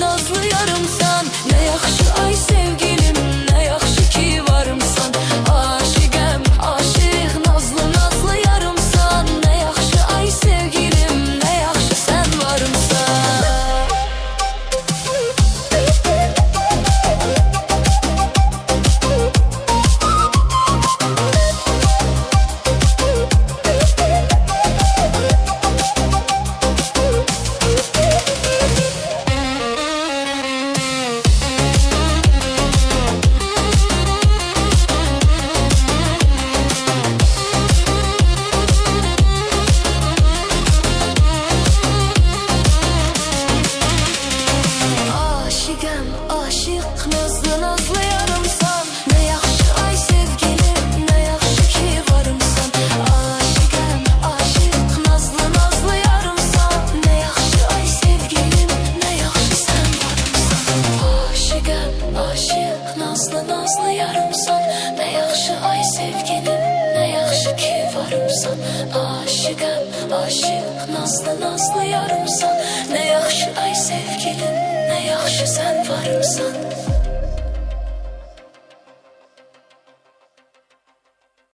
nazlı nazlı yarımsan. Ne yaxşı ay sevgilim, ne yaxşı ki varımsan. Aşıqəm, aşıq, nazlı nazlı yarımsan. Ne yaxşı ay sevgilim, ne yaxşı sen varımsan. Aşıqəm, aşıq, nazlı nazlı yarımsan. Ne yaxşı ay sevgilim, ne yaxşı ki varımsan. Aşıqəm, aşıq, nazlı nazlı yarımsan. Ne yaxşı ay sevgilim, ne yaxşı sen varımsan. Aşıqəm, aşıq, nazlı nazlı yarımsan. Ne yaxşı ay sevgilim, ne yaxşı ki varımsan. Aşıqəm, aşıq, nazlı nazlı yarımsan.